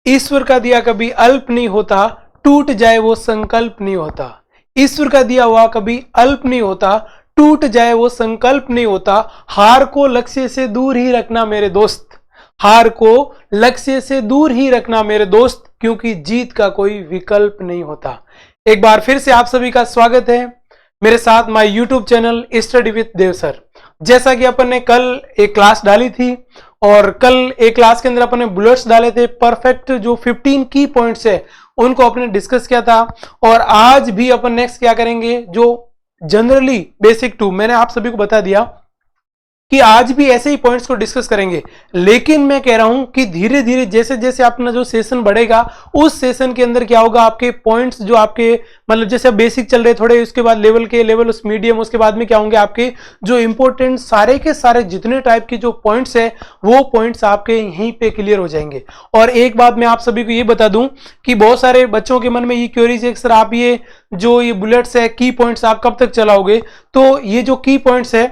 ईश्वर का दिया कभी अल्प नहीं होता, टूट जाए वो संकल्प नहीं होता। ईश्वर का दिया हुआ कभी अल्प नहीं होता, टूट जाए वो संकल्प नहीं होता। हार को लक्ष्य से दूर ही रखना मेरे दोस्त, हार को लक्ष्य से दूर ही रखना मेरे दोस्त, क्योंकि जीत का कोई विकल्प नहीं होता। एक बार फिर से आप सभी का स्वागत है मेरे साथ my YouTube channel study with Dev sir. जैसा कि अपन ने कल एक क्लास डाली थी और कल एक क्लास के अंदर अपन ने बुलेट्स डाले थे, परफेक्ट जो 15 की पॉइंट्स है उनको अपने डिस्कस किया था। और आज भी अपन नेक्स्ट क्या करेंगे, जो जनरली बेसिक 2 मैंने आप सभी को बता दिया कि आज भी ऐसे ही पॉइंट्स को डिस्कस करेंगे। लेकिन मैं कह रहा हूं कि धीरे धीरे जैसे जैसे अपना जो सेशन बढ़ेगा उस सेशन के अंदर क्या होगा, आपके पॉइंट्स जो आपके मतलब जैसे बेसिक चल रहे थोड़े, उसके बाद लेवल उस मीडियम, उसके बाद में क्या होंगे आपके जो इंपॉर्टेंट सारे के सारे जितने टाइप के जो पॉइंट्स है वो पॉइंट्स आपके यहीं पे क्लियर हो जाएंगे। और एक बात मैं आप सभी को ये बता दूं कि बहुत सारे बच्चों के मन में ये क्वेरीज है, सर आप ये जो ये बुलेट्स है की पॉइंट्स आप कब तक चलाओगे। तो ये जो की पॉइंट्स है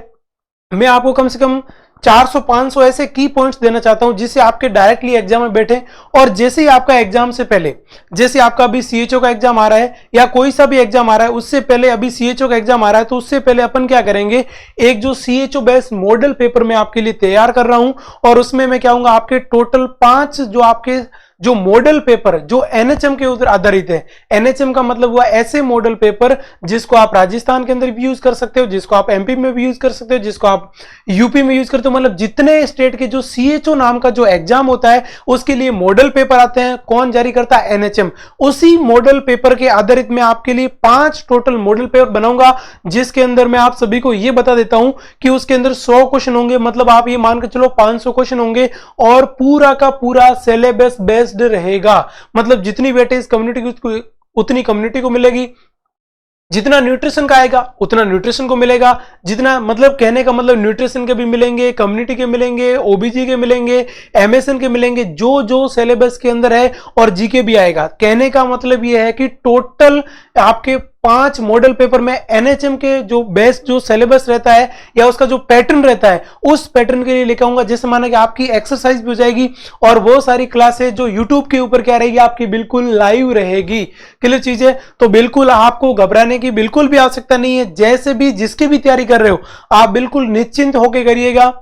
मैं आपको कम से कम 400-500 ऐसे की पॉइंट्स देना चाहता हूं जिससे आपके डायरेक्टली एग्जाम में बैठे। और जैसे ही आपका एग्जाम से पहले, जैसे आपका अभी सीएचओ का एग्जाम आ रहा है या कोई सा भी एग्जाम आ रहा है, उससे पहले अभी सीएचओ का एग्जाम आ रहा है तो उससे पहले अपन क्या करेंगे, एक जो सीएचओ बेस्ड मॉडल पेपर मैं आपके लिए तैयार कर रहा हूं और उसमें मैं क्या होऊंगा, आपके टोटल 5 जो आपके जो मॉडल पेपर जो एनएचएम के ऊपर आधारित है। एनएचएम का मतलब हुआ ऐसे मॉडल पेपर जिसको आप राजस्थान के अंदर भी यूज कर सकते हो, जिसको आप एमपी में भी यूज कर सकते हो, जिसको आप यूपी में यूज करते हो। मतलब जितने स्टेट के जो सीएचओ नाम का जो एग्जाम होता है उसके लिए मॉडल पेपर आते हैं। कौन जारी करता है? एनएचएम। उसी मॉडल पेपर के आधारित मैं आपके लिए 5 टोटल मॉडल पेपर बनाऊंगा, जिसके अंदर मैं आप सभी को यह बता देता हूं कि उसके अंदर 100 क्वेश्चन होंगे, मतलब आप ये मान के चलो 500 क्वेश्चन होंगे और पूरा का पूरा सिलेबस बेस्ड रहेगा। मतलब जितनी वेटेज कम्युनिटी की उतनी कम्युनिटी को मिलेगी, जितना न्यूट्रिशन का आएगा उतना न्यूट्रिशन को मिलेगा, जितना मतलब कहने का मतलब न्यूट्रिशन के भी मिलेंगे, कम्युनिटी के मिलेंगे, ओबीजी के मिलेंगे, एमएसएन के मिलेंगे, जो जो सिलेबस के अंदर है, और जीके भी आएगा। कहने का मतलब यह है कि टोटल आपके 5 मॉडल पेपर में एनएचएम के जो बेस्ट जो सिलेबस रहता है या उसका जो पैटर्न रहता है उस पैटर्न के लिए लेकर आऊंगा। जैसे माना कि आपकी एक्सरसाइज भी हो जाएगी और वो सारी क्लासेस जो यूट्यूब के ऊपर क्या रहेगी, आपकी बिल्कुल लाइव रहेगी। क्लियर चीज है? तो बिल्कुल आपको घबराने की बिल्कुल भी आवश्यकता नहीं है। जैसे भी जिसकी भी तैयारी कर रहे हो आप बिल्कुल निश्चिंत होकर करिएगा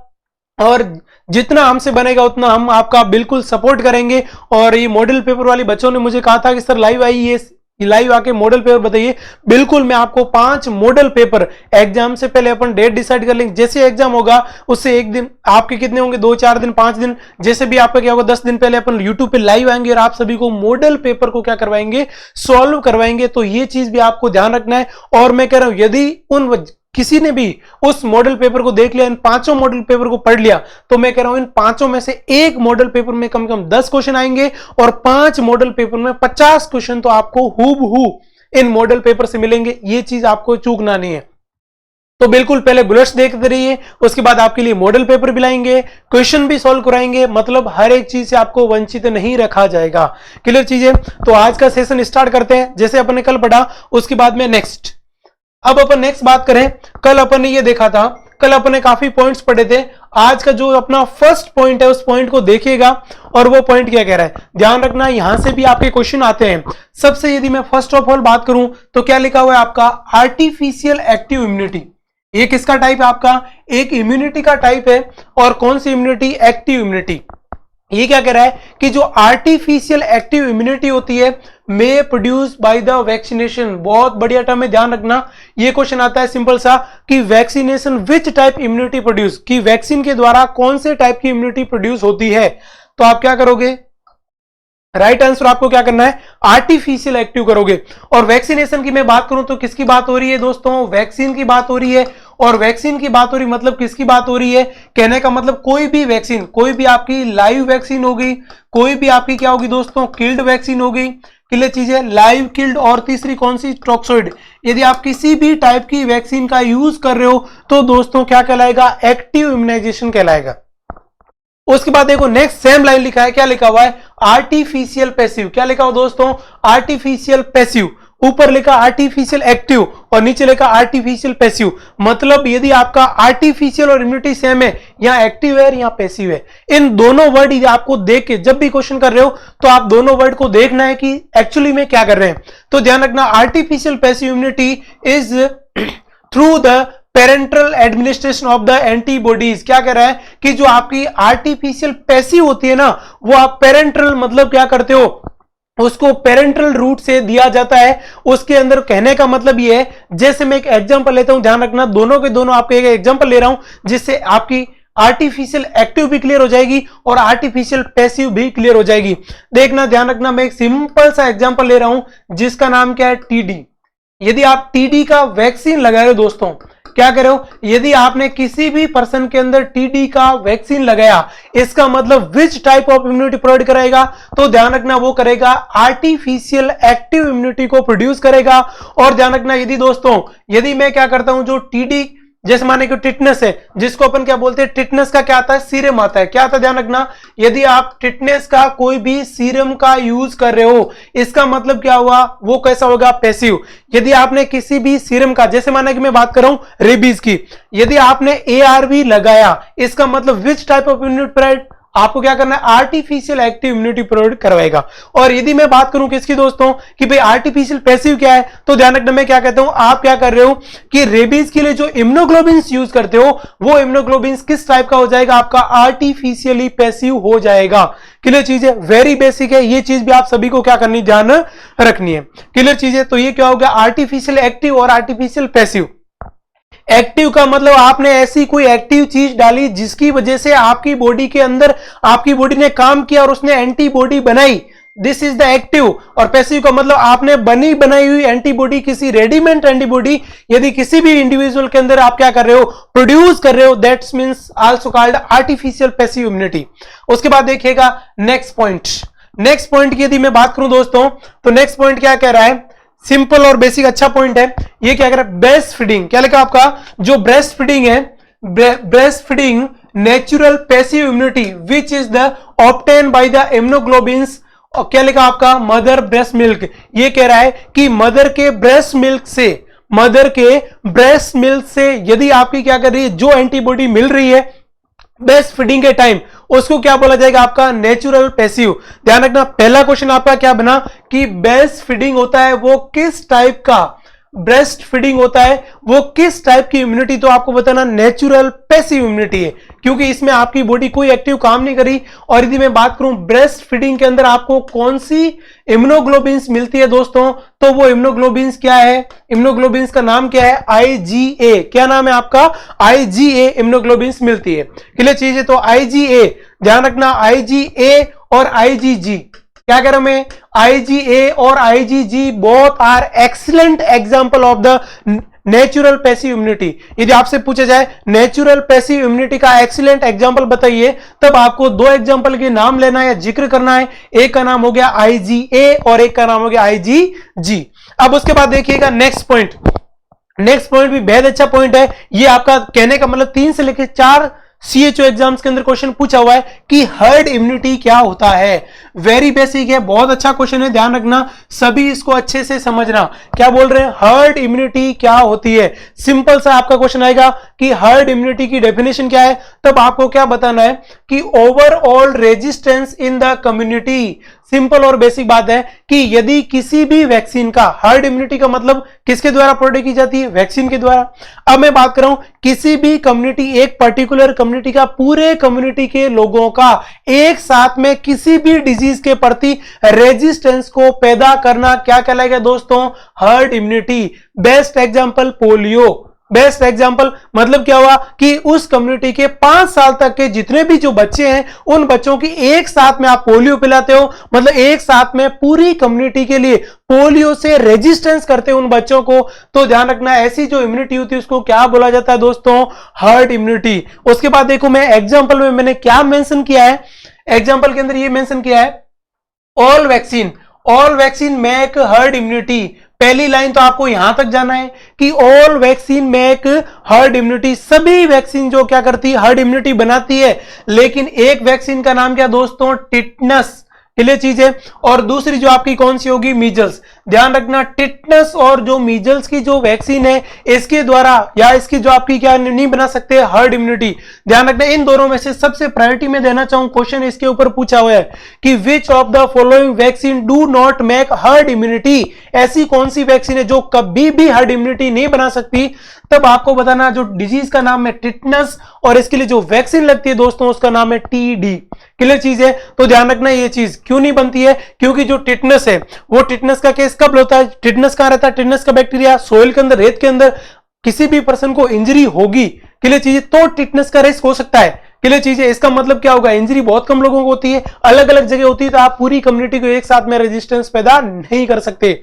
और जितना हमसे बनेगा उतना हम आपका बिल्कुल सपोर्ट करेंगे। और ये मॉडल पेपर वाले बच्चों ने मुझे कहा था कि सर लाइव आइए, लाइव आके मॉडल पेपर बताइए। बिल्कुल मैं आपको 5 मॉडल पेपर एग्जाम से पहले अपन डेट डिसाइड कर लेंगे। जैसे एग्जाम होगा उससे एक दिन आपके कितने होंगे, 2-4 दिन 5 दिन, जैसे भी आपका क्या होगा 10 दिन पहले अपन यूट्यूब पे लाइव आएंगे और आप सभी को मॉडल पेपर को क्या करवाएंगे, सॉल्व करवाएंगे। तो ये चीज भी आपको ध्यान रखना है। और मैं कह रहा हूं यदि उन किसी ने भी उस मॉडल पेपर को देख लिया, इन 5 मॉडल पेपर को पढ़ लिया, तो मैं कह रहा हूं इन 5 में से एक मॉडल पेपर में कम से कम 10 क्वेश्चन आएंगे और 5 मॉडल पेपर में 50 क्वेश्चन तो आपको हूबहू इन मॉडल पेपर से मिलेंगे। ये चीज आपको चूकना नहीं है। तो बिल्कुल पहले बुलेट्स देखते रहिए, उसके बाद आपके लिए मॉडल पेपर भी लाएंगे, क्वेश्चन भी सॉल्व कराएंगे। मतलब हर एक चीज से आपको वंचित नहीं रखा जाएगा। क्लियर चीज है? तो आज का सेशन स्टार्ट करते हैं। जैसे अपन ने कल पढ़ा उसके बाद में नेक्स्ट, अब अपन नेक्स्ट बात करें। कल अपन ने ये देखा था, कल अपन ने काफी पॉइंट्स पढ़े थे। आज का जो अपना फर्स्ट पॉइंट है उस पॉइंट को देखिएगा और वो पॉइंट क्या कह रहा है, ध्यान रखना। यहां से भी आपके क्वेश्चन आते हैं। सबसे यदि मैं फर्स्ट ऑफ ऑल बात करूं तो क्या लिखा हुआ है आपका, आर्टिफिशियल एक्टिव इम्यूनिटी। ये किसका टाइप है आपका, एक इम्यूनिटी का टाइप है। और कौन सी इम्यूनिटी? Active immunity. ये क्या कह रहा है कि जो आर्टिफिशियल एक्टिव इम्यूनिटी होती है मे प्रोड्यूस बाय द वैक्सीनेशन। बहुत बढ़िया टर्म है, ध्यान रखना। ये क्वेश्चन आता है सिंपल सा कि vaccination which type immunity produce, कि वैक्सीन के द्वारा कौन से टाइप की इम्यूनिटी प्रोड्यूस होती है। तो आप क्या करोगे, राइट आंसर आपको क्या करना है, आर्टिफिशियल एक्टिव करोगे। और वैक्सीनेशन की मैं बात करूं तो किसकी बात हो रही है दोस्तों, वैक्सीन की बात हो रही है। और वैक्सीन की बात हो रही मतलब किसकी बात हो रही है, कहने का मतलब कोई भी वैक्सीन, कोई भी आपकी लाइव वैक्सीन होगी, कोई भी आपकी क्या होगी दोस्तों, किल्ड वैक्सीन होगी। क्लियर चीज है, लाइव, किल्ड और तीसरी कौन सी, टॉक्सोइड। यदि आप किसी भी टाइप की वैक्सीन का यूज कर रहे हो तो दोस्तों क्या कहलाएगा, एक्टिव इम्यूनाइजेशन कहलाएगा। उसके बाद देखो नेक्स्ट सेम लाइन लिखा है, क्या लिखा हुआ है, आर्टिफिशियल पैसिव। क्या लिखा हुआ दोस्तों, आर्टिफिशियल पैसिव। ऊपर लिखा आर्टिफिशियल एक्टिव और नीचे लिखा आर्टिफिशियल पैसिव। मतलब यदि आपका आर्टिफिशियल और इम्यूनिटी सेम है, या एक्टिव है या पैसिव है, इन दोनों वर्ड यदि आपको देख के जब भी क्वेश्चन कर रहे हो तो आप दोनों वर्ड को देखना है कि एक्चुअली में क्या कर रहे हैं। तो ध्यान रखना, artificial passive immunity is through the parental administration of the antibodies. क्या कह रहा है कि जो आपकी आर्टिफिशियल पैसिव होती है ना, वो आप पेरेंटल मतलब क्या करते हो, उसको पेरेंटल रूट से दिया जाता है। उसके अंदर कहने का मतलब ये है, जैसे मैं एक एग्जांपल लेता हूं, ध्यान रखना दोनों के दोनों आपके एक एग्जांपल ले रहा हूं जिससे आपकी आर्टिफिशियल एक्टिव भी क्लियर हो जाएगी और आर्टिफिशियल पैसिव भी क्लियर हो जाएगी। देखना, ध्यान रखना, मैं एक सिंपल सा एग्जांपल ले रहा हूं जिसका नाम क्या है, टीडी। यदि आप टीडी का वैक्सीन लगा रहे हो दोस्तों, क्या कर रहे हो, यदि आपने किसी भी पर्सन के अंदर टीडी का वैक्सीन लगाया, इसका मतलब which type of immunity provide कराएगा, तो ध्यान रखना वो करेगा आर्टिफिशियल एक्टिव इम्यूनिटी को प्रोड्यूस करेगा। और ध्यान रखना यदि दोस्तों, यदि मैं क्या करता हूं, जो टीडी जैसे माने कि टिटनेस है, जिसको अपन क्या बोलते हैं, टिटनेस का क्या आता है, सीरम आता है। क्या आता है, ध्यान रखना, यदि आप टिटनेस का कोई भी सीरम का यूज कर रहे हो, इसका मतलब क्या हुआ, वो कैसा होगा, पैसिव। यदि आपने किसी भी सीरम का, जैसे माना कि मैं बात कर रहा हूं रेबीज की, यदि आपने ARV लगाया, इसका मतलब विच टाइप ऑफ इम्यूनिटी आपको क्या करना है, आर्टिफिशियल एक्टिव इम्यूनिटी प्रोवाइड करवाएगा। और यदि मैं बात करूं किसकी दोस्तों, कि भाई आर्टिफिशियल पैसिव क्या है, तो ध्यान रखना मैं क्या कहता हूं, आप क्या कर रहे हो कि रेबीज के लिए जो इम्यूनोग्लोबिन्स यूज करते हो, वो इम्यूनोग्लोबिन्स किस टाइप का हो जाएगा, आपका आर्टिफिशियली पैसिव हो जाएगा। क्लियर चीज है, वेरी बेसिक है, ये चीज भी आप सभी को क्या करनी, ध्यान रखनी है। क्लियर चीज है, तो ये क्या होगा, आर्टिफिशियल एक्टिव और आर्टिफिशियल पैसिव। एक्टिव का मतलब आपने ऐसी कोई एक्टिव चीज डाली जिसकी वजह से आपकी बॉडी के अंदर आपकी बॉडी ने काम किया और उसने एंटीबॉडी बनाई, दिस इज द एक्टिव। और पैसिव का मतलब आपने बनी बनाई हुई एंटीबॉडी, किसी रेडीमेड एंटीबॉडी यदि किसी भी इंडिविजुअल के अंदर आप क्या कर रहे हो, प्रोड्यूस कर रहे हो, that's means also called artificial passive immunity. उसके बाद देखिएगा नेक्स्ट पॉइंट। नेक्स्ट पॉइंट की यदि मैं बात करूं दोस्तों, तो नेक्स्ट पॉइंट क्या कह रहा है, सिंपल और बेसिक अच्छा पॉइंट है। ये क्या कह रहा है, ब्रेस्ट फीडिंग। क्या लिखा आपका, जो ब्रेस्ट फीडिंग है, breast feeding natural passive immunity which is the obtain by the immunoglobins. और क्या लिखा आपका, मदर ब्रेस्ट मिल्क। ये कह रहा है कि मदर के ब्रेस्ट मिल्क से, मदर के ब्रेस्ट मिल्क से यदि आपकी क्या कर रही है, जो एंटीबॉडी मिल रही है ब्रेस्ट फीडिंग के टाइम, उसको क्या बोला जाएगा, आपका नेचुरल पैसिव। ध्यान रखना, पहला क्वेश्चन आपका क्या बना कि ब्रेस्ट फीडिंग होता है वो किस टाइप का, ब्रेस्ट फीडिंग होता है वो किस टाइप की इम्यूनिटी, तो आपको बताना नेचुरल पैसिव इम्यूनिटी है, क्योंकि इसमें आपकी बॉडी कोई एक्टिव काम नहीं करी। और यदि मैं बात करूं ब्रेस्ट फीडिंग के अंदर आपको कौन सी इम्यूनोग्लोबिन्स मिलती है दोस्तों, तो वो इम्यूनोग्लोबिन्स क्या है, इम्यूनोग्लोबिन्स का नाम क्या है, IgA। क्या नाम है आपका, IgA इम्यूनोग्लोबिन्स मिलती है। क्लियर चीज है, तो IgA ध्यान रखना, IgA और IgG, क्या कह रहा हूं मैं, IgA और IgG both are excellent example of the natural passive immunity. यदि आपसे पूछा जाए नेचुरल पैसिव इम्यूनिटी का एक्सीलेंट एग्जांपल बताइए, तब आपको दो एग्जांपल के नाम लेना है या जिक्र करना है। एक का नाम हो गया IgA और एक का नाम हो गया IgG। अब उसके बाद देखिएगा नेक्स्ट पॉइंट। नेक्स्ट पॉइंट भी बेहद अच्छा पॉइंट है। ये आपका कहने का मतलब 3 से लेकर 4 CHO एग्जाम्स के अंदर क्वेश्चन पूछा हुआ है कि हर्ड इम्यूनिटी क्या होता है। वेरी बेसिक है, बहुत अच्छा क्वेश्चन है, ध्यान रखना, सभी इसको अच्छे से समझना। क्या बोल रहे हैं, हर्ड इम्यूनिटी क्या होती है। सिंपल सा आपका क्वेश्चन आएगा कि हर्ड इम्यूनिटी की डेफिनेशन क्या है, तब आपको क्या बताना है कि overall resistance in the community. Simple और बेसिक बात है कि यदि किसी भी वैक्सीन का, हर्ड इम्यूनिटी का मतलब किसके द्वारा प्रोड्यूस की जाती है, वैक्सीन के द्वारा। अब मैं बात कर रहा हूं किसी भी कम्युनिटी, एक पर्टिकुलर कम्युनिटी का, पूरे कम्युनिटी के लोगों का एक साथ में किसी भी डिजीज के प्रति रेजिस्टेंस को पैदा करना क्या कहलाएगा दोस्तों, herd immunity. Best example polio. Best example मतलब क्या हुआ कि उस कम्युनिटी के 5 साल तक के जितने भी जो बच्चे हैं, उन बच्चों की एक साथ में आप पोलियो पिलाते हो, मतलब एक साथ में पूरी कम्युनिटी के लिए पोलियो से रेजिस्टेंस करते हैं उन बच्चों को। तो ध्यान रखना, ऐसी जो इम्यूनिटी होती है उसको क्या बोला जाता है दोस्तों, हर्ड इम्यूनिटी। उसके बाद देखो मैं एग्जांपल में मैंने क्या मेंशन किया है, एग्जांपल के अंदर ये मेंशन किया है all vaccine make herd immunity. पहली लाइन तो आपको यहां तक जाना है कि all vaccine make herd immunity. सभी वैक्सीन जो क्या करती है, हर्ड इम्यूनिटी बनाती है। लेकिन एक वैक्सीन का नाम क्या दोस्तों, टिटनस। क्लियर चीज है। और दूसरी जो आपकी कौन सी होगी, मीजल्स। ध्यान रखना टिटनस और जो मीजल्स की जो वैक्सीन है इसके द्वारा या इसकी जो आपकी क्या नहीं बना सकते, हर्ड इम्यूनिटी। ध्यान रखना इन दोनों में से सबसे प्रायोरिटी में देना चाहूं, क्वेश्चन इसके ऊपर पूछा हुआ है कि which of the following vaccine do not make herd immunity. ऐसी कौन सी वैक्सीन है जो कभी भी हर्ड इम्यूनिटी नहीं बना सकती। तब आपको बताना जो डिजीज का नाम है टिटनस और इसके लिए जो वैक्सीन लगती है दोस्तों उसका नाम है टीडी। क्लियर चीज है। तो ध्यान रखना ये चीज क्यों नहीं बनती है, क्योंकि जो टिटनस है वो टिटनस का केस कब होता है, टिटनस कहां रहता है, टिटनस का बैक्टीरिया सोइल के अंदर, रेत के अंदर किसी भी पर्सन को इंजरी होगी, क्लियर चीज है, तो टिटनस का रिस्क हो सकता है। क्लियर चीज है। इसका मतलब क्या होगा, इंजरी बहुत कम लोगों को होती है, अलग अलग जगह होती है, तो आप पूरी कम्युनिटी को एक साथ में रेजिस्टेंस पैदा नहीं कर सकते।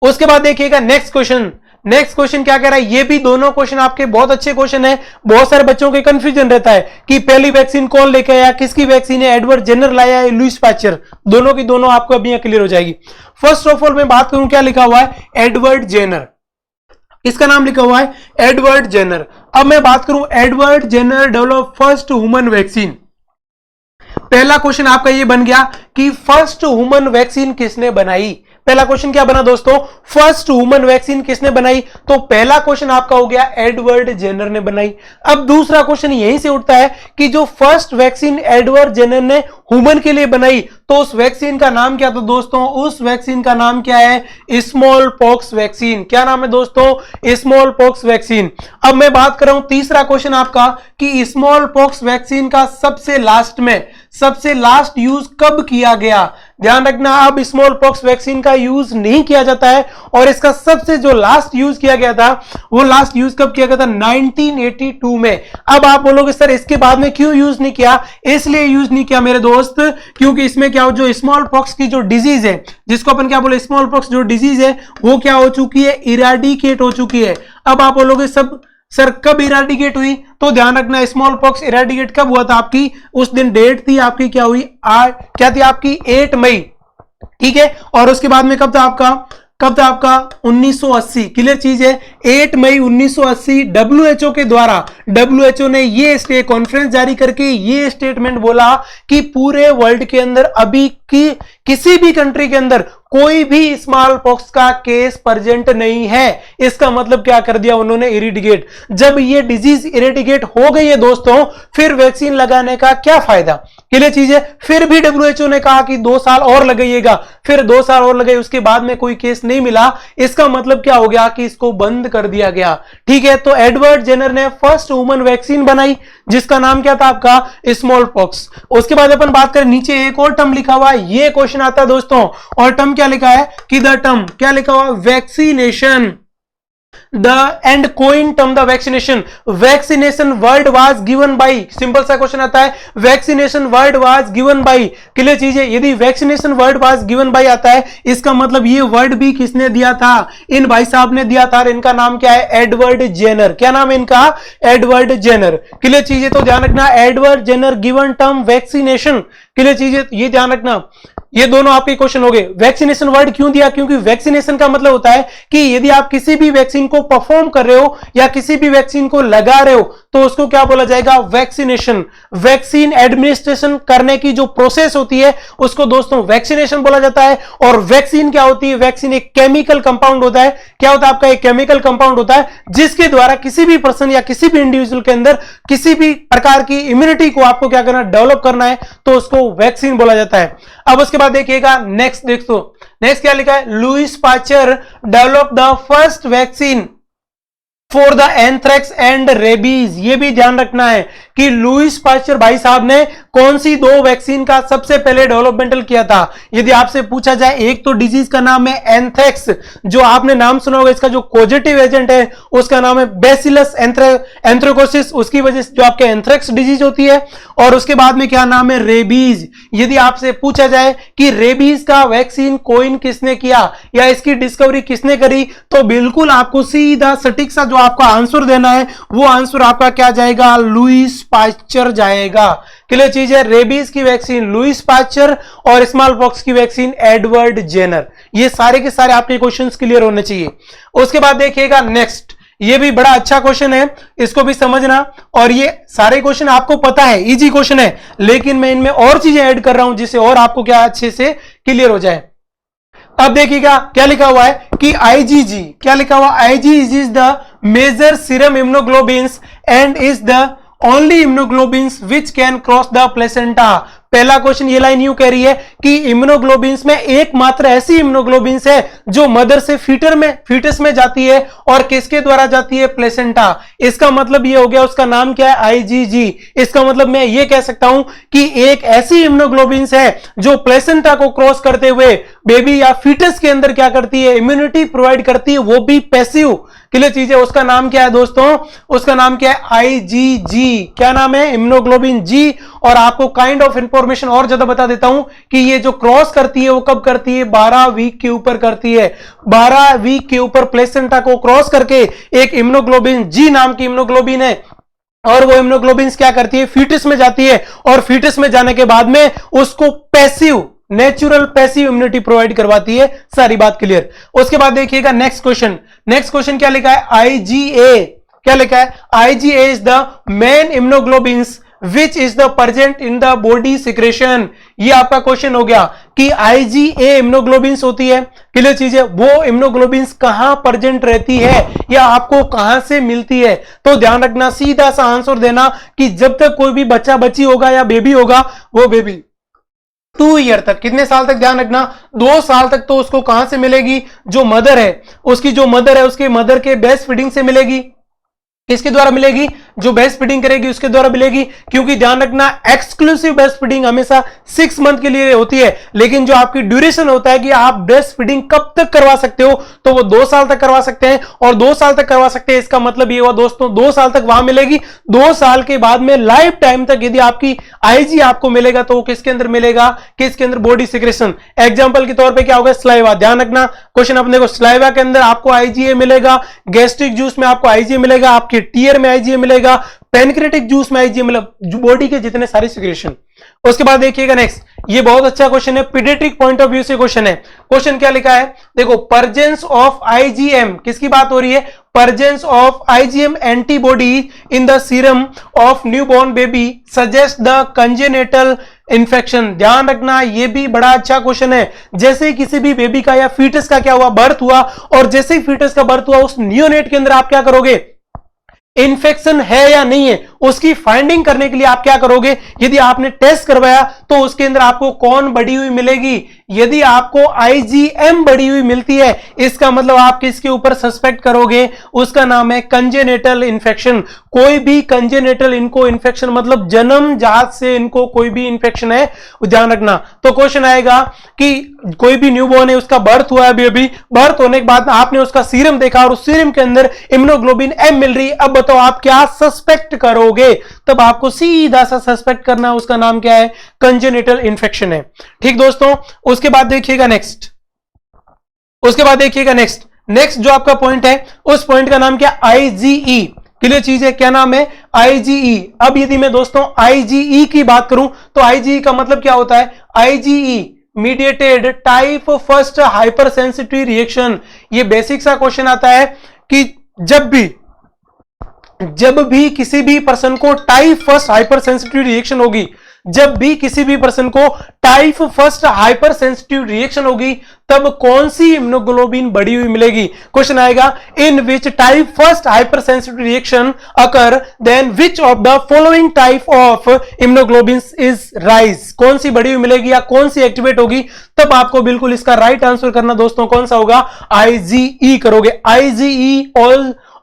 उसके बाद देखिएगा नेक्स्ट क्वेश्चन। नेक्स्ट क्वेश्चन क्या कह रहा है, ये भी दोनों क्वेश्चन आपके बहुत अच्छे क्वेश्चन है। बहुत सारे बच्चों के कंफ्यूजन रहता है कि पहली वैक्सीन कौन लेके आया, किसकी वैक्सीन है, एडवर्ड जेनर लाया है, लुईस पास्चर। दोनों की दोनों आपको अभी क्लियर हो जाएगी। फर्स्ट ऑफ ऑल मैं बात करूं क्या लिखा हुआ है, एडवर्ड जेनर। इसका नाम लिखा हुआ है एडवर्ड जेनर। अब मैं बात करूं Edward Jenner develop first human vaccine. पहला क्वेश्चन आपका ये बन गया कि फर्स्ट ह्यूमन वैक्सीन किसने बनाई। पहला क्वेश्चन क्या बना दोस्तों, फर्स्ट ह्यूमन वैक्सीन किसने बनाई। तो पहला क्वेश्चन आपका हो गया एडवर्ड जेनर ने बनाई। अब दूसरा क्वेश्चन यहीं से उठता है कि जो फर्स्ट वैक्सीन एडवर्ड जेनर ने ह्यूमन के लिए बनाई तो उस वैक्सीन का नाम क्या था दोस्तों, उस वैक्सीन का नाम क्या है, स्मॉल पॉक्स वैक्सीन। क्या नाम है दोस्तों, स्मॉल पॉक्स वैक्सीन। अब मैं बात कर रहा हूं तीसरा क्वेश्चन आपका कि स्मॉल पॉक्स वैक्सीन का सबसे लास्ट यूज कब किया गया। ध्यान रखना अब स्मॉल पॉक्स वैक्सीन का यूज नहीं किया जाता है और इसका सबसे जो लास्ट यूज किया गया था वो लास्ट यूज कब किया गया था, 1982 में। अब आप बोलोगे सर इसके बाद में क्यों यूज नहीं किया, इसलिए यूज नहीं किया मेरे दोस्त क्योंकि इसमें क्या हो, जो स्मॉल पॉक्स की जो डिजीज है जिसको अपन क्या बोले स्मॉल पॉक्स जो डिजीज है वो क्या हो चुकी है, इराडिकेट हो चुकी है। अब आप बोलोगे सब सर कब इराडिकेट हुई, तो ध्यान रखना स्मॉल पॉक्स इराडिकेट कब हुआ था आपकी, उस दिन डेट थी आपकी क्या हुई, क्या थी आपकी 8 मई, ठीक है। और उसके बाद में कब था आपका 1980। क्लियर चीज है, 8 मई 1980 डब्ल्यूएचओ के द्वारा डब्ल्यूएचओ ने ये कॉन्फ्रेंस जारी करके ये स्टेटमेंट बोला कि पूरे वर्ल्ड के अंदर अभी की किसी भी कंट्री के अंदर कोई भी स्मॉल पॉक्स का केस प्रेजेंट नहीं है। इसका मतलब क्या कर दिया उन्होंने, इरेडिकेट। जब ये डिजीज इरेडिकेट हो गई है दोस्तों फिर वैक्सीन लगाने का क्या फायदा। क्लियर चीज है। फिर भी डब्ल्यूएचओ ने कहा कि 2 साल और लगेगा, फिर 2 साल और लगे, उसके बाद में कोई केस नहीं मिला। इसका मतलब क्या हो गया कि इसको बंद कर दिया गया, ठीक है। तो एडवर्ड जेनर ने फर्स्ट ह्यूमन वैक्सीन बनाई जिसका नाम क्या था आपका, स्मॉल पॉक्स। उसके बाद अपन बात करें नीचे एक और टर्म लिखा हुआ है, ये क्वेश्चन आता है दोस्तों, और टर्म क्या लिखा है कि द टर्म क्या लिखा हुआ, vaccination. The end coin term the vaccination word was given by, simple सा क्वेश्चन आता है vaccination word was given by. Clear चीज है, यदि vaccination word was given by आता है इसका मतलब ये वर्ड भी किसने दिया था, इन भाई साहब ने दिया था। इनका नाम क्या है, एडवर्ड जेनर। क्या नाम है इनका, एडवर्ड जेनर। क्लियर चीज है। तो ध्यान रखना Edward Jenner given term vaccination. Clear चीज है, ये ध्यान रखना, ये दोनों आपके क्वेश्चन हो गए। वैक्सीनेशन वर्ड क्यों दिया, क्योंकि वैक्सीनेशन का मतलब होता है कि यदि आप किसी भी वैक्सीन को परफॉर्म कर रहे हो या किसी भी वैक्सीन को लगा रहे हो तो उसको क्या बोला जाएगा, वैक्सीनेशन। वैक्सीन एडमिनिस्ट्रेशन करने की जो प्रोसेस होती है उसको दोस्तों वैक्सीनेशन बोला जाता है। और वैक्सीन क्या होती है, वैक्सीन एक केमिकल कंपाउंड होता है। क्या होता है आपका, एक केमिकल कंपाउंड होता है जिसके द्वारा किसी भी पर्सन या किसी भी इंडिविजुअल के अंदर किसी भी प्रकार की इम्यूनिटी को आपको क्या करना, डेवलप करना है, तो उसको वैक्सीन बोला जाता है। अब उसके बाद देखिएगा नेक्स्ट, देखो नेक्स्ट क्या लिखा है, Lewis pasture develop the first vaccine for the anthrax and rabies. ये भी ध्यान रखना है कि लुईस पास्चर भाई साहब ने कौन सी 2 वैक्सीन का सबसे पहले डेवलपमेंटल किया था। यदि आपसे पूछा जाए, एक तो डिजीज का नाम है एंथ्रेक्स, जो आपने नाम सुना होगा, इसका जो पॉजिटिव एजेंट है उसका नाम है बैसिलस एंथ्रेकोसिस, उसकी वजह से जो आपके एंथ्रेक्स डिजीज होती है। और उसके बाद में क्या नाम है, रेबीज। यदि आपसे पूछा जाए कि रेबीज का वैक्सीन कोइन किसने किया या इसकी डिस्कवरी किसने करी, तो बिल्कुल आपको सीधा सटीक सा जो आपका आंसर देना है वो आंसर आपका क्या जाएगा, लुईस पास्चर जाएगा। क्लियर चीज है, रेबीज की वैक्सीन लुईस पास्चर और स्मॉल पॉक्स की वैक्सीन एडवर्ड जेनर। ये सारे के सारे आपके क्वेश्चंस क्लियर होने चाहिए। उसके बाद देखिएगा नेक्स्ट, ये भी बड़ा अच्छा क्वेश्चन है, इसको भी समझना। और ये सारे क्वेश्चन आपको पता है, इजी क्वेश्चन है, लेकिन मैं इनमें और चीजें ऐड कर रहा हूं जिससे और आपको क्या अच्छे से क्लियर हो जाए। अब देखिएगा क्या लिखा हुआ है कि आईजीजी, क्या लिखा हुआ, IgG is the major serum immunoglobins and is the only immunoglobins which can cross the placenta. पहला क्वेश्चन ये लाइन यूं कह रही है कि इम्यूनोग्लोबिन्स में एकमात्र ऐसी इम्यूनोग्लोबिन्स है जो मदर से फीटस में जाती है और किसके द्वारा जाती है, प्लेसेंटा। इसका मतलब ये हो गया, उसका नाम क्या है, आईजीजी। इसका मतलब मैं ये कह सकता हूं कि एक ऐसी इम्यूनोग्लोबिन्स है जो प्लेसेंटा को क्रॉस करते हुए बेबी या फीटस के अंदर क्या करती है, इम्यूनिटी प्रोवाइड करती है, वो भी पैसिव। क्लियर चीज है। उसका नाम क्या है दोस्तों, उसका नाम क्या है, आईजीजी। क्या नाम है, इम्यूनोग्लोबिन जी। और आपको काइंड ऑफ इंफॉर्मेशन और ज्यादा बता देता हूं कि ये जो क्रॉस करती है वो कब करती है, 12 वीक के ऊपर करती है। 12 वीक के ऊपर प्लेसेंटा को क्रॉस करके एक इम्यूनोग्लोबिन जी नाम की इम्यूनोग्लोबिन है, और वो इम्यूनोग्लोबिन क्या करती है, फीटस में जाती है, और फीटस में जाने के बाद में उसको passive, natural passive immunity provide करवाती है। सारी बात क्लियर। उसके बाद देखिएगा नेक्स्ट क्वेश्चन। नेक्स्ट क्वेश्चन क्या लिखा है, आईजीए। क्या लिखा है, IgA is the main immunoglobins which is the present in the body secretion. ये आपका क्वेश्चन हो गया कि आईजीए इम्यूनोग्लोबिन्स होती है। क्लियर चीज है, वो इम्यूनोग्लोबिन्स कहां प्रेजेंट रहती है या आपको कहां से मिलती है। तो ध्यान रखना, सीधा सा आंसर देना कि जब तक कोई भी बच्चा बच्ची होगा या बेबी होगा, वो बेबी 2 ईयर तक, कितने साल तक, ध्यान रखना 2 साल तक, तो उसको कहां से मिलेगी, जो मदर है, उसकी जो मदर है उसके मदर के ब्रेस्ट फीडिंग से मिलेगी। किसके द्वारा मिलेगी, जो ब्रेस्ट फीडिंग करेगी उसके द्वारा मिलेगी। क्योंकि ध्यान रखना, एक्सक्लूसिव ब्रेस्ट फीडिंग हमेशा 6 मंथ के लिए होती है, लेकिन जो आपकी ड्यूरेशन होता है कि आप ब्रेस्ट फीडिंग कब तक करवा सकते हो, तो वो 2 साल तक करवा सकते हैं। और 2 साल तक करवा सकते हैं, इसका मतलब ये हुआ दोस्तों 2 साल तक वहां मिलेगी। 2 साल के बाद में लाइफ टाइम तक यदि आपकी आईजी आपको मिलेगा तो वो किसके अंदर मिलेगा, किसके अंदर, बॉडी सिक्रेशन। एग्जाम्पल के तौर पर क्या होगा, स्लाइवा। ध्यान रखना क्वेश्चन अपने को, स्लाइवा के अंदर आपको आईजीए मिलेगा, गैस्ट्रिक जूस में आपको आईजीए मिलेगा, आपके टीयर में आईजीए मिलेगा, पैनक्रेटिक जूस में आईजीए मिलेगा, बॉडी के जितने सारे सिक्रेशन। उसके बाद देखिएगा नेक्स्ट, ये बहुत अच्छा क्वेश्चन है, पीडियाट्रिक पॉइंट ऑफ व्यू से क्वेश्चन है। क्वेश्चन क्या लिखा है, देखो, प्रेजेंस ऑफ आईजीएम, किसकी बात हो रही है, presence of IgM antibody in the serum of newborn baby suggest the congenital infection. ध्यान रखना, ये भी बड़ा अच्छा क्वेश्चन है। जैसे किसी भी बेबी का या फीटस का क्या हुआ, बर्थ हुआ, और जैसे ही फीटस का बर्थ हुआ उस नियोनेट के अंदर आप क्या करोगे, इन्फेक्शन है या नहीं है, उसकी फाइंडिंग करने के लिए आप क्या करोगे, यदि आपने टेस्ट करवाया तो उसके अंदर आपको कौन बढ़ी हुई मिलेगी, यदि आपको आईजीएम बढ़ी हुई मिलती है, इसका मतलब आप किसके ऊपर सस्पेक्ट करोगे, उसका नाम है कंजेनिटल इन्फेक्शन। कोई भी कंजेनिटल इनको इन्फेक्शन मतलब जन्म जात से इनको कोई भी इन्फेक्शन है, ध्यान रखना। तो क्वेश्चन आएगा कि कोई भी न्यूबॉर्न है, उसका बर्थ हुआ है, अभी बर्थ होने के बाद आपने उसका सीरम देखा और उस सीरम के अंदर इम्यूनोग्लोबिन एम मिल रही है। अब बताओ आप क्या सस्पेक्ट करोगे, तब आपको सीधा सा सस्पेक्ट करना, उसका नाम क्या है, कंजेनिटल इन्फेक्शन है। ठीक दोस्तों, उसके बाद देखिएगा नेक्स्ट, नेक्स्ट जो आपका पॉइंट है उस पॉइंट का नाम क्या, आईजीई। क्लियर चीज है, क्या नाम है, आईजीई। अब यदि मैं दोस्तों आईजीई की बात करूं तो आईजीई का मतलब क्या होता है, IgE mediated type first hypersensitive reaction. ये बेसिक सा क्वेश्चन आता है कि जब भी किसी भी पर्सन को type first hypersensitive reaction होगी, जब भी किसी भी पर्सन को type first hypersensitive reaction होगी, तब कौन सी इम्यूनोग्लोबिन बढ़ी हुई मिलेगी। क्वेश्चन आएगा, in which type first hypersensitive reaction occur then which of the following type of immunoglobin is rise. कौन सी बढ़ी हुई मिलेगी या कौन सी एक्टिवेट होगी, तब आपको बिल्कुल इसका राइट आंसर करना दोस्तों कौन सा होगा, आईजीई करोगे। IgE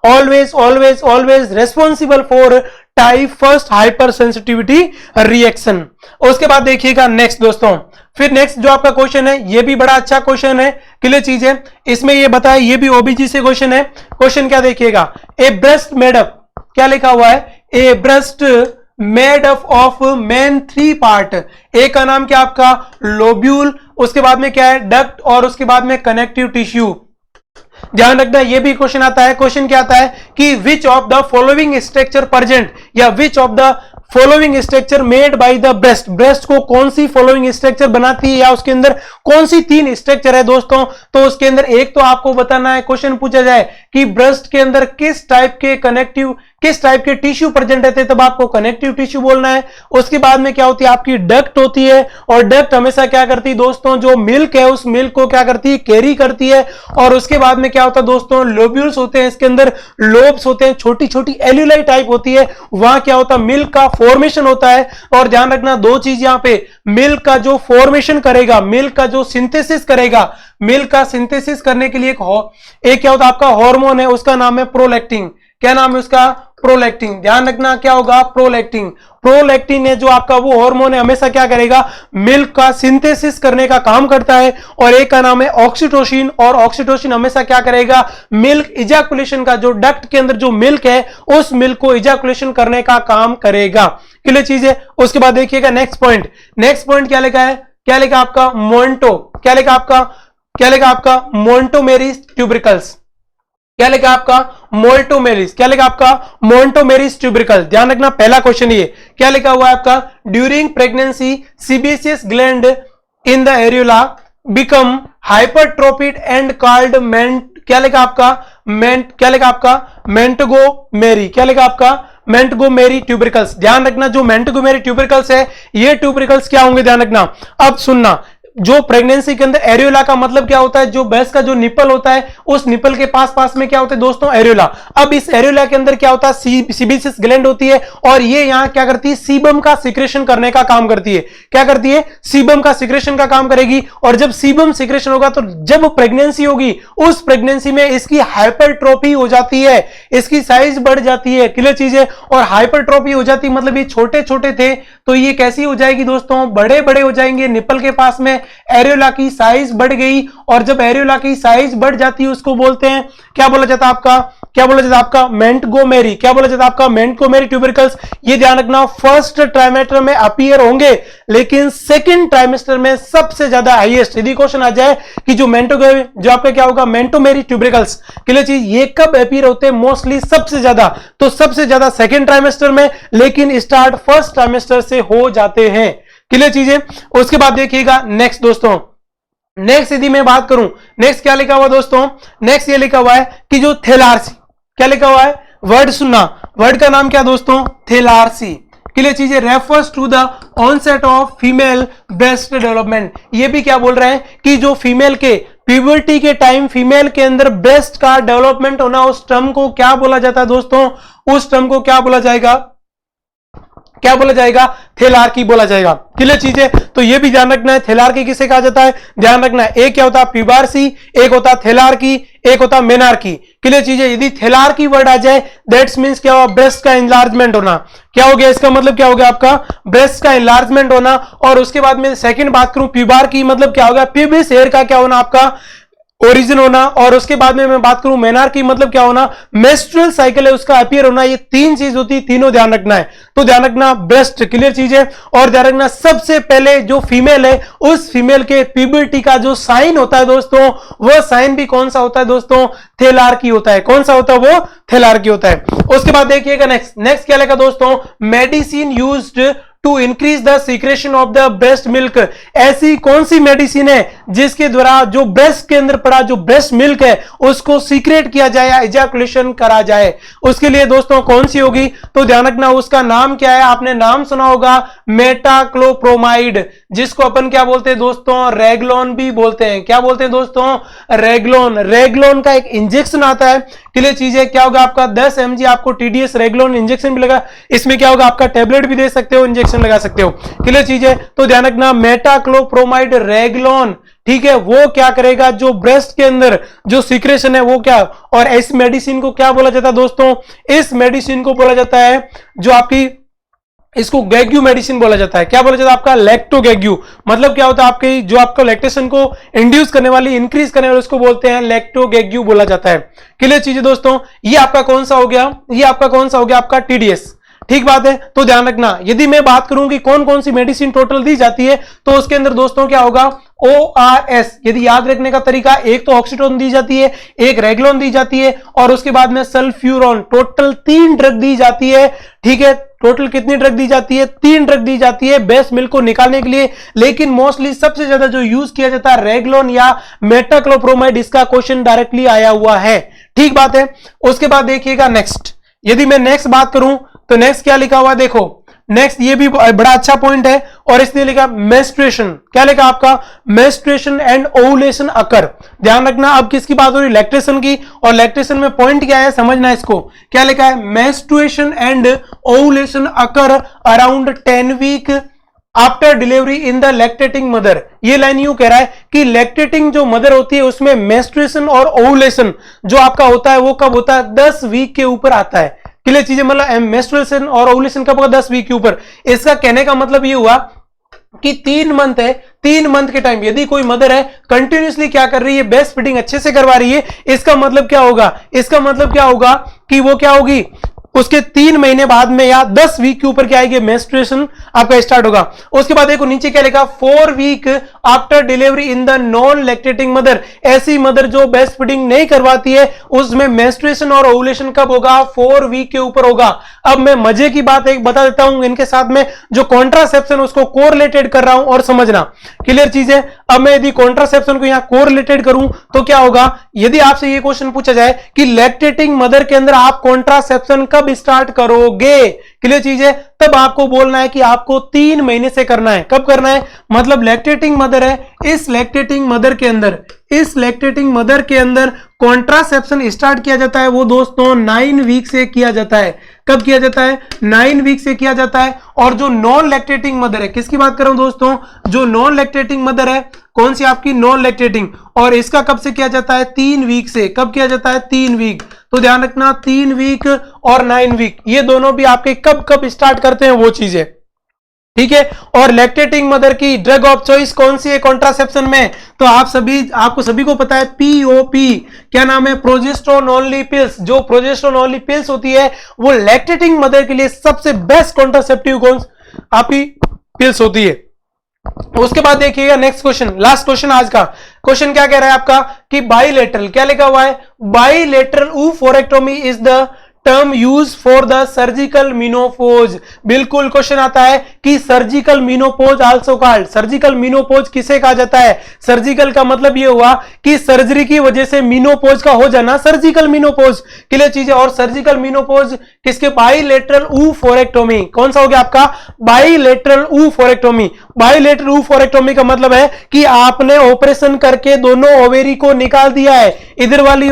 always responsible for type first hyper sensitivity reaction. उसके बाद देखिएगा नेक्स्ट दोस्तों, फिर नेक्स्ट जो आपका क्वेश्चन है ये भी बड़ा अच्छा क्वेश्चन है, क्लियर चीज है। इसमें ये बताया, ये भी ओबीजी से क्वेश्चन है। क्वेश्चन क्या देखिएगा, ए ब्रेस्ट मेडअप, क्या लिखा हुआ है, a breast made up of main 3 part. A का नाम क्या आपका, लोब्यूल, उसके बाद में क्या है, डक्ट, और उसके बाद में कनेक्टिव टिश्यू। ध्यान रखना, ये भी क्वेश्चन आता है। क्वेश्चन क्या आता है कि which of the following structure present, या which of the following structure made by the breast, breast को कौन सी फॉलोइंग स्ट्रक्चर बनाती है या उसके अंदर कौन सी 3 स्ट्रक्चर है दोस्तों। तो उसके अंदर एक तो आपको बताना है, क्वेश्चन पूछा जाए कि ब्रेस्ट के अंदर किस टाइप के टिश्यू प्रेजेंट रहते हैं, तब आपको कनेक्टिव टिश्यू बोलना है। उसके बाद में क्या होती है, आपकी डक्ट होती है, और डक्ट हमेशा क्या करती है दोस्तों, जो मिल्क है उस मिल्क को क्या करती है, कैरी करती है। और उसके बाद में क्या होता है दोस्तों, लोब्यूल्स होते हैं, इसके अंदर लोब्स होते हैं, छोटी छोटी एल्यूलाई टाइप होती है, वहां क्या होता है, मिल्क का फॉर्मेशन होता है। और ध्यान रखना 2 चीज यहां पे, मिल्क का जो फॉर्मेशन करेगा, मिल्क का जो सिंथेसिस करेगा, मिल्क का सिंथेसिस करने के लिए एक क्या होता है आपका हार्मोन है, उसका नाम है प्रोलैक्टिन। क्या नाम है उसका, प्रोलैक्टिन। ध्यान रखना क्या होगा, प्रोलैक्टिन। प्रोलैक्टिन है जो आपका वो हार्मोन है, हमेशा क्या करेगा, मिल्क का सिंथेसिस करने का काम करता है। और एक का नाम है ऑक्सीटोसिन, और ऑक्सीटोसिन हमेशा क्या करेगा, मिल्क इजैकुलेशन का, जो डक्ट के अंदर जो मिल्क है उस मिल्क को इजैकुलेशन करने का काम करेगा। क्लियर चीज है। उसके बाद देखिएगा नेक्स्ट पॉइंट क्या लिखा है, क्या लिखा आपका, मोंटो, क्या लिखा आपका मोंटोमेरिस ट्यूबरिकल्स, क्या लिखा आपका, मोल्टोमेरिस, क्या लिखा आपका, मोंटोमेरिस ट्यूबरिकल। ध्यान रखना पहला क्वेश्चन ये क्या लिखा हुआ है आपका, during pregnancy sebaceous gland in the areola become hypertrophied and called क्या लिखा आपका, मेंटगोमेरी, क्या लिखा आपका, मेंटगोमेरी ट्यूबरिकल्स। ध्यान रखना जो मेंटगोमेरी ट्यूबरिकल्स है, ये ट्यूबरिकल्स क्या होंगे, ध्यान रखना। अब सुनना, जो प्रेगनेंसी के अंदर एरियोला का मतलब क्या होता है, जो ब्रेस्ट का जो निपल होता है उस निपल के पास में क्या होता है दोस्तों, एरियोला। अब इस एरियोला के अंदर क्या होता है, सीबेसियस ग्लैंड होती है, और ये यहां क्या करती है, सीबम का सिक्रेशन करने का काम करती है। क्या करती है, सीबम का सिक्रेशन का काम करेगी। और जब सीबम सिक्रेशन होगा तो जब प्रेगनेंसी होगी, उस प्रेगनेंसी में इसकी हाइपरट्रोफी हो जाती है, इसकी साइज बढ़ जाती है। क्लियर चीज है। और हाइपरट्रोफी हो जाती मतलब ये छोटे छोटे थे तो ये कैसी हो जाएगी दोस्तों, बड़े बड़े हो जाएंगे निपल के पास में, एरियोला की साइज बढ़ गई। और जब एरियोला की साइज बढ़ जाती है उसको बोलते हैं, क्या बोला जाता है आपका, मेंटगोमेरी। क्या बोला जाता है आपका, मेंटगोमेरी ट्यूबरिकल्स। ये ध्यान रखना फर्स्ट ट्राइमेस्टर में अपीयर होंगे, लेकिन सेकंड ट्राइमेस्टर में सबसे ज्यादा हाईएस्ट। यदि क्वेश्चन आ जाए कि जो आपका क्या होगा, मेंटोमेरी ट्यूबरिकल्स, क्लियर चीज, ये कब अपीयर होते हैं मोस्टली, सबसे ज्यादा, तो सबसे ज्यादा सेकंड ट्राइमेस्टर में, लेकिन स्टार्ट फर्स्ट ट्राइमेस्टर से हो जाते हैं। क्लियर चीजें। उसके बाद देखिएगा नेक्स्ट दोस्तों, नेक्स्ट यदि मैं बात करूं, नेक्स्ट क्या लिखा हुआ दोस्तों, नेक्स्ट ये लिखा हुआ है कि जो थैलार्सी, क्या लिखा हुआ है, वर्ड सुनना, वर्ड का नाम क्या दोस्तों, थैलार्सी। क्लियर चीजें, refers to the onset of female breast development. ये भी क्या बोल रहे हैं कि जो फीमेल के प्यूबर्टी के टाइम फीमेल के अंदर ब्रेस्ट का डेवलपमेंट होना, उस टर्म को क्या बोला जाता है दोस्तों, उस टर्म को क्या बोला जाएगा, थैलार्की बोला जाएगा। क्लियर चीजें। तो ये भी ध्यान रखना है, थैलार्की किसे कहा जाता है, ध्यान रखना है, एक क्या होता है प्यूबार्सी, एक होता है थैलार्की, एक होता है मेनार्की। क्लियर चीजें। यदि थैलार्की वर्ड आ जाए दैट्स मींस क्या हुआ, ब्रेस्ट का एनलार्जमेंट होना। क्या हो गया, इसका मतलब क्या हो गया आपका, ब्रेस्ट का एनलार्जमेंट होना। और उसके बाद में सेकंड बात करूं, प्यूबार्की मतलब क्या होगा, प्यूबिस हेयर का क्या होना, आपका ओरिजिन होना। और उसके बाद में मैं बात करूं मेनार्की मतलब क्या होना, मेंस्ट्रुअल साइकिल है उसका अपीयर होना। ये 3 चीज होती है, तीनों ध्यान रखना है। तो ध्यान रखना ब्रेस्ट, क्लियर चीज है। और ध्यान रखना सबसे पहले जो फीमेल है उस फीमेल के प्यूबर्टी का जो साइन होता है दोस्तों, वह साइन भी कौन सा होता है दोस्तों, थैलार्की होता है। कौन सा होता है वो, थैलार्की होता है। उसके बाद देखिएगा नेक्स्ट क्या लिखा दोस्तों, medicine used to increase the secretion of the breast milk. ऐसी कौन सी मेडिसिन है जिसके द्वारा जो ब्रेस्ट के अंदर पड़ा जो ब्रेस्ट मिल्क है उसको सीक्रेट किया जाए या इजैकुलेशन करा जाए, उसके लिए दोस्तों कौन सी होगी, तो ध्यान रखना उसका नाम क्या है, आपने नाम सुना होगा मेटाक्लोप्रोमाइड, जिसको अपन क्या बोलते हैं दोस्तों, रेगलोन भी बोलते हैं। क्या बोलते हैं दोस्तों, रेगलोन का एक इंजेक्शन आता है। क्लियर चीज है। क्या होगा आपका 10 mg आपको टीडीएस रेगलोन इंजेक्शन भी लगा, इसमें क्या होगा आपका टैबलेट भी दे सकते हो, इंजेक्शन लगा सकते हो। क्लियर चीज है। तो ध्यान रखना मेटाक्लोप्रोमाइड रेगलोन, ठीक है, वो क्या करेगा, जो ब्रेस्ट के अंदर जो सीक्रेशन है वो क्या, और इस मेडिसिन को क्या बोला जाता है दोस्तों, इस मेडिसिन को बोला जाता है जो आपकी, इसको गैग्यू मेडिसिन बोला जाता है। क्या बोला जाता है आपका, लैक्टोगैग्यू। मतलब क्या होता है आपके जो आपको लैक्टेशन को इंड्यूस करने वाली, इंक्रीज करने वाली, उसको बोलते हैं लैक्टोगैग्यू बोला जाता है। क्लियर चीजें दोस्तों। ये आपका कौन सा हो गया, ये आपका कौन सा हो गया, आपका टीडीएस। ठीक बात है। तो ध्यान रखना यदि मैं बात करूं कि कौन कौन सी मेडिसिन टोटल दी जाती है, तो उसके अंदर दोस्तों क्या होगा, ORS। यदि याद रखने का तरीका, एक तो ऑक्सीटोन दी जाती है, एक रेगलोन दी जाती है, और उसके बाद में सल्फ्यूरॉन। टोटल 3 ड्रग दी जाती है। ठीक है, टोटल कितनी ड्रग दी जाती है? 3 ड्रग दी जाती है बेस्ट मिल्क को निकालने के लिए, लेकिन मोस्टली सबसे ज्यादा जो यूज किया जाता है रेगलोन या मेटाक्लोप्रोमाइड, इसका क्वेश्चन डायरेक्टली आया हुआ है। ठीक बात है। उसके बाद देखिएगा नेक्स्ट, यदि मैं नेक्स्ट बात करूं तो नेक्स्ट क्या लिखा हुआ देखो, नेक्स्ट ये भी बड़ा अच्छा पॉइंट है, और इसने लिखा मेंस्ट्रुएशन। क्या लिखा आपका? मेंस्ट्रुएशन एंड ओवुलेशन अकर। ध्यान रखना, अब किसकी बात हो रही? लैक्टेशन की। और लैक्टेशन में पॉइंट क्या है समझना इसको। क्या लिखा है? Menstruation and ovulation occur around 10 week after delivery in the lactating mother. ये लाइन यूं कह रहा है कि लैक्टेटिंग जो मदर होती है उसमें मेंस्ट्रुएशन और ओवुलेशन जो आपका होता है वो कब होता है? 10 वीक के ऊपर आता है। क्लियर चीजें, मतलब मेंस्ट्रुएशन और ओवुलेशन कब होगा? 10 वीक के ऊपर। इसका कहने का मतलब ये हुआ कि 3 मंथ है, 3 मंथ के टाइम यदि कोई मदर है कंटिन्यूसली क्या कर रही है? बेस्ट फीडिंग अच्छे से करवा रही है, इसका मतलब क्या होगा? इसका मतलब क्या होगा कि वो क्या होगी? उसके 3 महीने बाद में या 10 वीक के ऊपर क्या आएगी? मेंस्ट्रुएशन आपका स्टार्ट होगा। उसके बाद देखो नीचे क्या लिखा? 4 week after delivery in the non lactating mother. ऐसी मदर जो बेस्ट फीडिंग नहीं करवाती है उसमें मेंस्ट्रुएशन और ओवुलेशन कब होगा? 4 वीक के ऊपर होगा। अब मैं मजे की बात एक बता देता हूं, इनके साथ में जो कॉन्ट्रासेप्शन उसको कोरिलेटेड कर रहा हूं, और समझना क्लियर चीज है। अब मैं यदि कॉन्ट्रासेप्शन को यहां कोरिलेटेड करूं तो क्या होगा? यदि आपसे ये क्वेश्चन पूछा जाए कि लैक्टेटिंग मदर के अंदर आप कॉन्ट्रासेप्शन कब स्टार्ट करोगे, क्लियर चीज है, तब आपको बोलना है कि आपको 3 महीने से करना है। कब करना है? मतलब लैक्टेटिंग मदर है, इस लैक्टेटिंग मदर के अंदर कॉन्ट्रासेप्शन स्टार्ट किया जाता है वो दोस्तों 9 वीक से किया जाता है। कब किया जाता है? 9 वीक से किया जाता है। और जो नॉन लैक्टेटिंग मदर है, किसकी बात कर रहा हूं दोस्तों? जो नॉन लैक्टेटिंग मदर है, कौन सी आपकी? Non lactating. और इसका कब से किया जाता है? 3 वीक से। कब किया जाता है? 3 वीक। तो ध्यान रखना 3 वीक और 9 वीक ये दोनों भी आपके कब कब स्टार्ट करते हैं वो चीजें, ठीक है। और लैक्टेटिंग मदर की ड्रग ऑफ चॉइस कौन सी है कॉन्ट्रासेप्शन में? तो आपको सभी को पता है पीओपी। क्या नाम है? Progesterone only pills. जो प्रोजेस्टेरोन ओनली पिल्स होती है वो लैक्टेटिंग मदर के लिए सबसे बेस्ट कॉन्ट्रासेप्टिव कौन आपकी पिल्स होती है। उसके बाद देखिएगा नेक्स्ट क्वेश्चन, लास्ट क्वेश्चन आज का। क्वेश्चन क्या कह रहा है आपका कि बाइलेटरल, क्या लिखा हुआ है? Bilateral oophorectomy is the term use for the surgical menopause. बिल्कुल क्वेश्चन आता है कि surgical menopause also called. Surgical menopause किसे कहा जाता है? सर्जिकल का मतलब यह हुआ कि सर्जरी की वजह से मीनोपोज का हो जाना, सर्जिकल मीनोपोज। क्लियर चीज है। और सर्जिकल मीनोपोज किसके? बाइलेटरल ओवोरेक्टोमी। कौन सा हो गया आपका? बाइलेटरल ओवोरेक्टोमी। बाइलेटरल ओवोरेक्टोमी का मतलब है कि आपने ऑपरेशन करके दोनों ओवेरी को निकाल दिया है, इधर वाली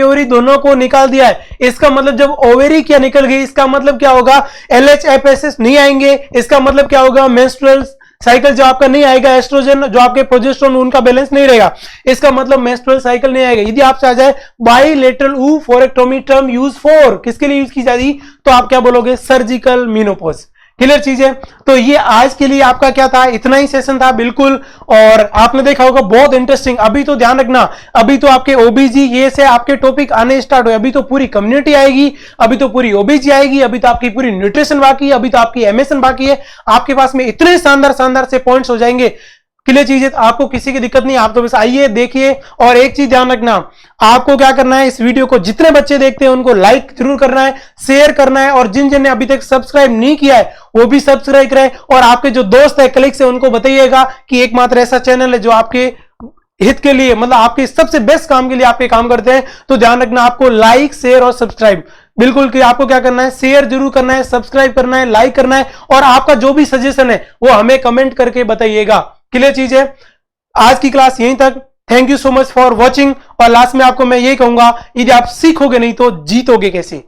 ओवेरी दोनों को निकाल दिया है। इसका मतलब जब ओवेरी क्या निकल गई, इसका मतलब क्या होगा? LHFSS नहीं आएंगे। इसका मतलब क्या होगा? मेंस्ट्रुअल साइकिल जो आपका नहीं आएगा, एस्ट्रोजन जो आपके प्रोजेस्टेरोन उनका बैलेंस नहीं रहेगा, इसका मतलब मेंस्ट्रुअल साइकिल नहीं आएगा। यदि आपसे आ जाए बाइलेटरल ओवोरेक्टोमी टर्म यूज फॉर, किसके लिए यूज की जाती, तो आप क्या बोलोगे? Surgical menopause. क्लियर चीज है। तो ये आज के लिए आपका क्या था? इतना ही सेशन था बिल्कुल। और आपने देखा होगा बहुत इंटरेस्टिंग। अभी तो ध्यान रखना, अभी तो आपके ओबीजी ये से आपके टॉपिक आने स्टार्ट हुए। अभी तो पूरी कम्युनिटी आएगी, अभी तो पूरी ओबीजी आएगी, अभी तो आपकी पूरी न्यूट्रिशन बाकी है, अभी तो आपकी एमएसएन बाकी है। आपके पास में इतने शानदार से पॉइंट्स हो जाएंगे। क्लियर चीज है। आपको किसी की दिक्कत नहीं, आप तो बस आइए देखिए। और एक चीज ध्यान रखना, आपको क्या करना है, इस वीडियो को जितने बच्चे देखते हैं उनको लाइक जरूर करना है, शेयर करना है, और जिन जिन ने अभी तक सब्सक्राइब नहीं किया है वो भी सब्सक्राइब करें। और आपके जो दोस्त है, कलीग्स है, उनको बताइएगा कि एकमात्र ऐसा चैनल है जो आपके हित के लिए, मतलब आपके सबसे बेस्ट काम के लिए आपके काम करते हैं। तो ध्यान रखना, आपको लाइक, शेयर और सब्सक्राइब बिल्कुल कि आपको क्या करना है, शेयर जरूर करना है, सब्सक्राइब करना है, लाइक करना है, और आपका जो भी सजेशन है वो हमें कमेंट करके बताइएगा। क्लियर चीज है। आज की क्लास यहीं तक। Thank you so much for watching. और लास्ट में आपको मैं यही कहूंगा, यदि आप सीखोगे नहीं तो जीतोगे कैसे।